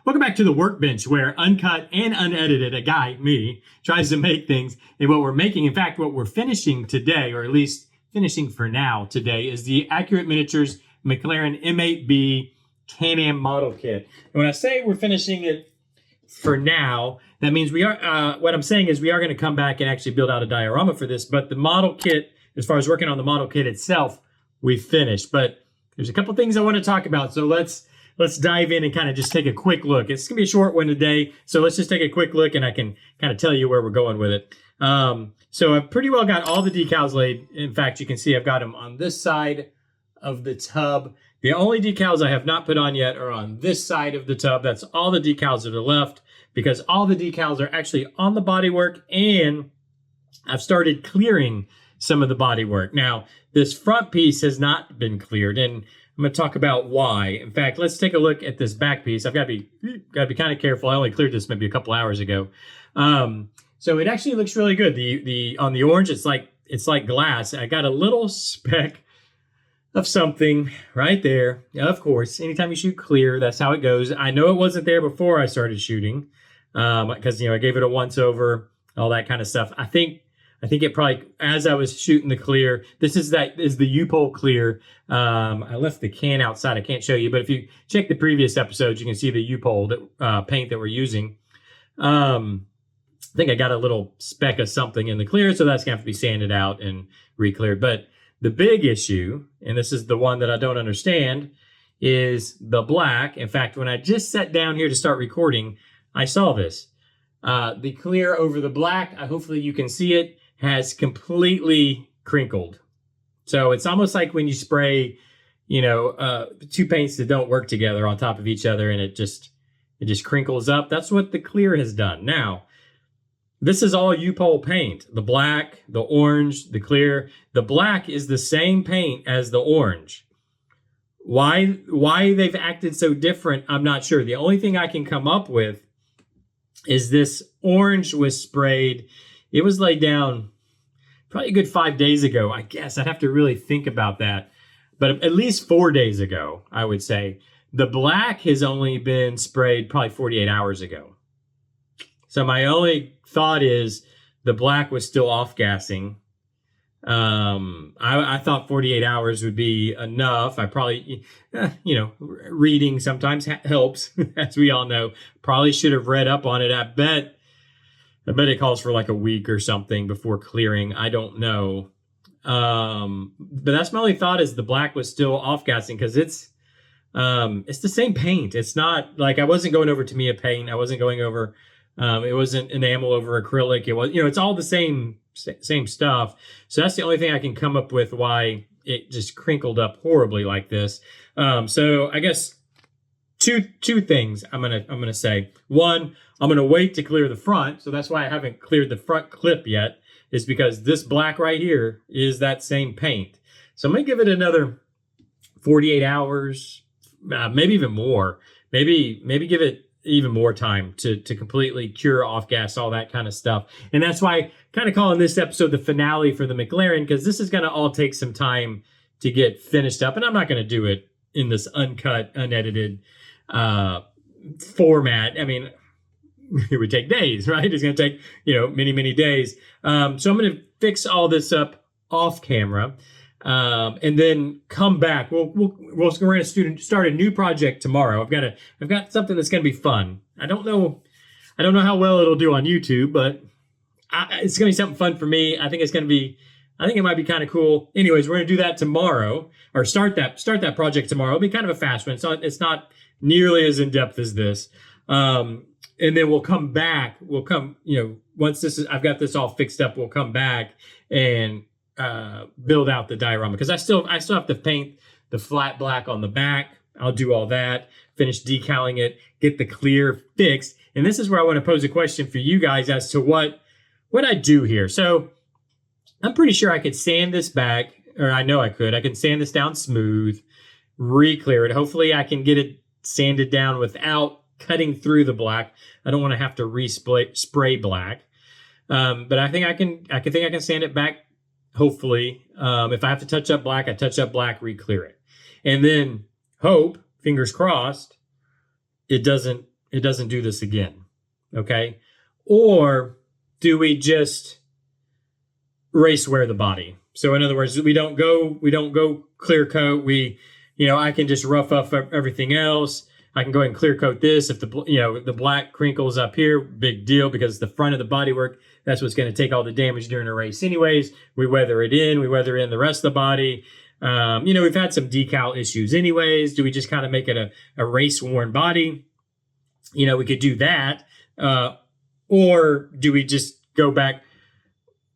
Welcome back to the Workbench, where uncut and unedited, a guy, me, tries to make things. And what we're making, in fact, what we're finishing today, or at least finishing for now today, is the Accurate Miniatures McLaren M8B Can-Am model kit. And when I say we're finishing it for now, that means we are, what I'm saying is we are going to come back and actually build out a diorama for this. But the model kit, as far as working on the model kit itself, we've finished. But there's a couple things I want to talk about. So let's dive in and kind of just take a quick look. It's going to be a short one today, so let's just take a quick look and I can kind of tell you where we're going with it. So I've pretty well got all the decals laid. In fact, you can see I've got them on this side of the tub. The only decals I have not put on yet are on this side of the tub. That's all the decals that are left, because all the decals are actually on the bodywork, and I've started clearing some of the bodywork. Now, this front piece has not been cleared, and I'm going to talk about why. In fact, let's take a look at this back piece. I've got to be kind of careful. I only cleared this maybe a couple hours ago. So it actually looks really good. The on the orange, it's like glass. I got a little speck of something right there. Of course, anytime you shoot clear, that's how it goes. I know it wasn't there before I started shooting, because I gave it a once over, all that kind of stuff. I think it probably, as I was shooting the clear, this is the U-pole clear. I left the can outside. I can't show you, but if you check the previous episodes, you can see the U-pole paint that we're using. I think I got a little speck of something in the clear, so that's going to have to be sanded out and re-cleared. But the big issue, and this is the one that I don't understand, is the black. In fact, when I just sat down here to start recording, I saw this. The clear over the black, hopefully you can see it, has completely crinkled. So it's almost like when you spray, two paints that don't work together on top of each other, and it just crinkles up. That's what the clear has done. Now, this is all U-pole paint. The black, the orange, the clear. The black is the same paint as the orange. Why they've acted so different, I'm not sure. The only thing I can come up with is this orange was sprayed. It was laid down probably a good 5 days ago, I guess. I'd have to really think about that. But at least 4 days ago, I would say. The black has only been sprayed probably 48 hours ago. So my only thought is the black was still off-gassing. I thought 48 hours would be enough. I probably, reading sometimes helps, as we all know. Probably should have read up on it. I bet it calls for like a week or something before clearing. I don't know. But that's my only thought, is the black was still off-gassing, because it's the same paint. It's not like I wasn't going over Tamiya paint. I wasn't going over, it wasn't enamel over acrylic. It was, it's all the same stuff. So that's the only thing I can come up with why it just crinkled up horribly like this. So I guess two things I'm gonna say. One, I'm gonna wait to clear the front. So that's why I haven't cleared the front clip yet, is because this black right here is that same paint. So I'm gonna give it another 48 hours, maybe even more. Maybe give it even more time to completely cure, off gas, all that kind of stuff. And that's why I kind of calling this episode the finale for the McLaren, because this is going to all take some time to get finished up. And I'm not going to do it in this uncut, unedited format. I mean, it would take days, right? It's going to take, many, many days. So I'm going to fix all this up off camera. And then come back. We're going to start a new project tomorrow. I've got something that's going to be fun. I don't know how well it'll do on YouTube, but it's going to be something fun for me. I think it might be kind of cool. Anyways, we're going to do that tomorrow, or start that project tomorrow. It'll be kind of a fast one. So it's not nearly as in depth as this. And then we'll come back. Once I've got this all fixed up, we'll come back and build out the diorama, because I still have to paint the flat black on the back. I'll do all that, finish decaling it, get the clear fixed. And this is where I want to pose a question for you guys as to what I do here. So I'm pretty sure I could sand this back, or I know I could. I can sand this down smooth, re-clear it. Hopefully I can get it sanded down without cutting through the black. I don't want to have to spray black. But I think I can sand it back. Hopefully, if I have to touch up black, I touch up black, re-clear it. And then fingers crossed, it doesn't it doesn't do this again, okay? Or do we just race wear the body? So in other words, we don't go clear coat. I can just rough up everything else. I can go ahead and clear coat this. If the black crinkles up here, big deal, because the front of the bodywork, that's what's going to take all the damage during a race anyways. We weather it in. We weather in the rest of the body. We've had some decal issues anyways. Do we just kind of make it a race-worn body? We could do that. Or do we just go back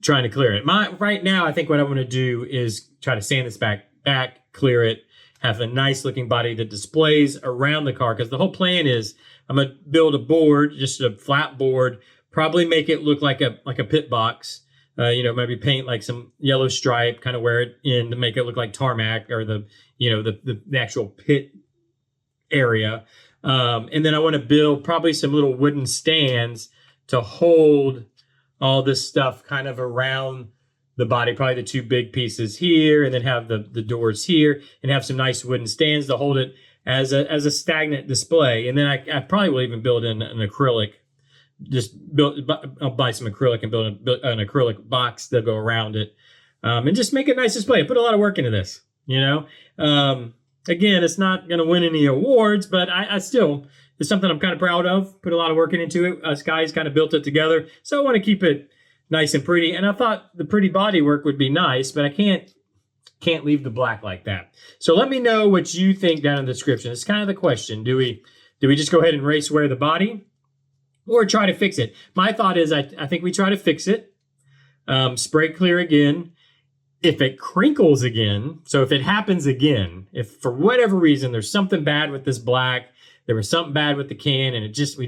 trying to clear it? Right now, I think what I want to do is try to sand this back, clear it, have a nice looking body that displays around the car. Because the whole plan is I'm going to build a board, just a flat board, probably make it look like a pit box. Maybe paint like some yellow stripe, kind of wear it in to make it look like tarmac or the actual pit area. And then I want to build probably some little wooden stands to hold all this stuff kind of around the body, probably the two big pieces here, and then have the doors here, and have some nice wooden stands to hold it as a stagnant display. And then I probably will even build in an acrylic. I'll buy some acrylic and build an acrylic box to go around it, and just make a nice display. I put a lot of work into this, Again, it's not going to win any awards, but I still, it's something I'm kind of proud of. Put a lot of work into it. Us guys kind of built it together, so I want to keep it nice and pretty. And I thought the pretty body work would be nice, but I can't leave the black like that. So let me know what you think down in the description. It's kind of the question. Do we just go ahead and race wear the body, or try to fix it? My thought is I think we try to fix it. Spray clear again. If it crinkles again, so if it happens again, if for whatever reason there's something bad with this black, there was something bad with the can, and it just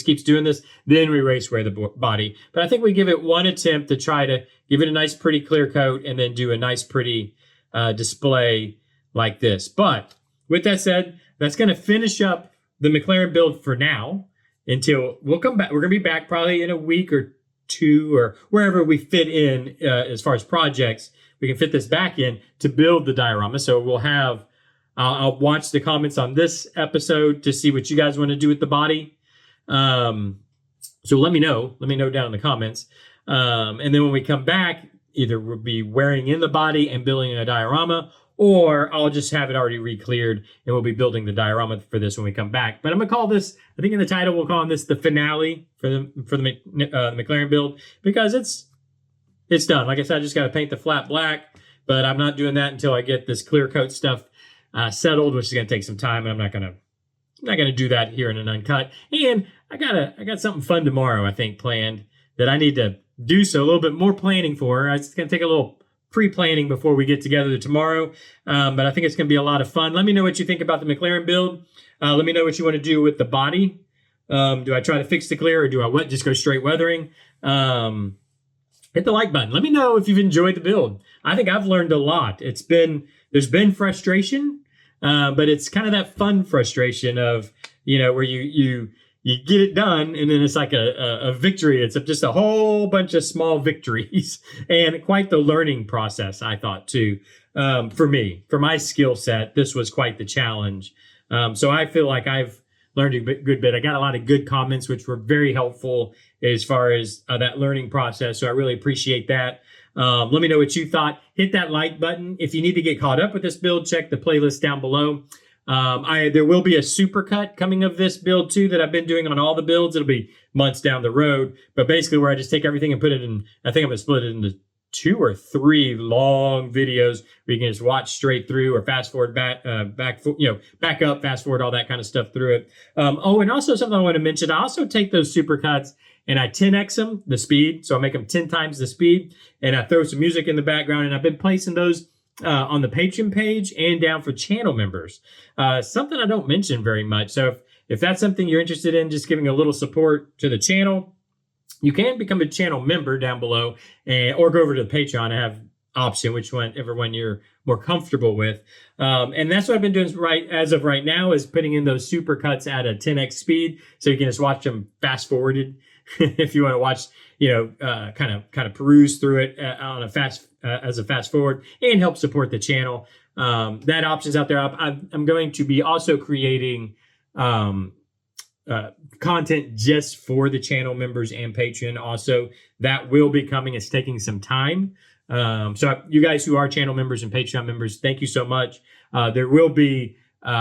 keeps doing this, then we race wear the body. But I think we give it one attempt to try to give it a nice pretty clear coat and then do a nice pretty display like this. But with that said, that's going to finish up the McLaren build for now until we'll come back. We're going to be back probably in a week or two, or wherever we fit in as far as projects. We can fit this back in to build the diorama. So we'll have, I'll watch the comments on this episode to see what you guys want to do with the body. So let me know down in the comments. And then when we come back, either we'll be wearing in the body and building a diorama, or I'll just have it already re-cleared and we'll be building the diorama for this when we come back. But I'm gonna call this, I think in the title we'll call this the finale for the McLaren build, because it's done. Like I said, I just got to paint the flat black, but I'm not doing that until I get this clear coat stuff settled, which is gonna take some time, and I'm not gonna do that here in an uncut. And I got something fun tomorrow, I think, planned that I need to do a little bit more planning for. It's gonna take a little pre-planning before we get together tomorrow, but I think it's going to be a lot of fun. Let me know what you think about the McLaren build. Let me know what you want to do with the body. Do I try to fix the clear, or do I just go straight weathering? Hit the like button. Let me know if you've enjoyed the build. I think I've learned a lot. There's been frustration, but it's kind of that fun frustration of, where you get it done, and then it's like a victory. It's just a whole bunch of small victories, and quite the learning process, I thought, too. For me, for my skill set, this was quite the challenge. So I feel like I've learned a good bit. I got a lot of good comments, which were very helpful as far as that learning process. So I really appreciate that. Let me know what you thought. Hit that like button. If you need to get caught up with this build, check the playlist down below. There will be a supercut coming of this build too that I've been doing on all the builds. It'll be months down the road, but basically where I just take everything and put it in, I think I'm gonna split it into 2 or 3 long videos where you can just watch straight through, or fast forward, back up, fast forward, all that kind of stuff through it. And also something I want to mention, I also take those supercuts and I 10x them, the speed. So I make them 10 times the speed, and I throw some music in the background, and I've been placing those on the Patreon page and down for channel members. Something I don't mention very much. So if that's something you're interested in, just giving a little support to the channel, you can become a channel member down below, or go over to the Patreon. I have option, whichever one you're more comfortable with. And that's what I've been doing as of right now, is putting in those super cuts at a 10x speed, so you can just watch them fast forwarded. If you want to watch, kind of peruse through it on as a fast forward, and help support the channel. That option's out there. I'm going to be also creating content just for the channel members and Patreon. Also, that will be coming. It's taking some time. So you guys who are channel members and Patreon members, thank you so much. There will be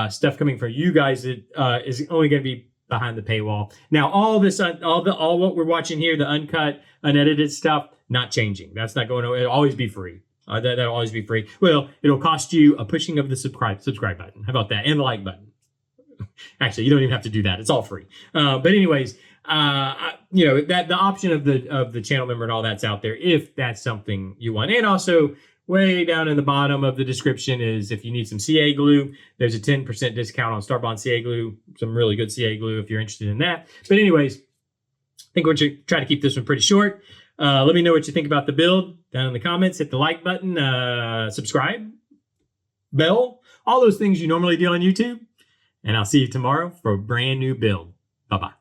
stuff coming for you guys that is only going to be behind the paywall. Now, all what we're watching here, the uncut, unedited stuff, not changing. That's not going to. It'll always be free. That'll always be free. Well, it'll cost you a pushing of the subscribe button. How about that? And the like button. Actually, you don't even have to do that. It's all free. But anyways, you know, that the option of the channel member and all that's out there if that's something you want. And also, way down in the bottom of the description is if you need some CA glue, there's a 10% discount on Starbond CA glue. Some really good CA glue if you're interested in that. But anyways, I think we're going to try to keep this one pretty short. Let me know what you think about the build down in the comments. Hit the like button, subscribe, bell, all those things you normally do on YouTube. And I'll see you tomorrow for a brand new build. Bye-bye.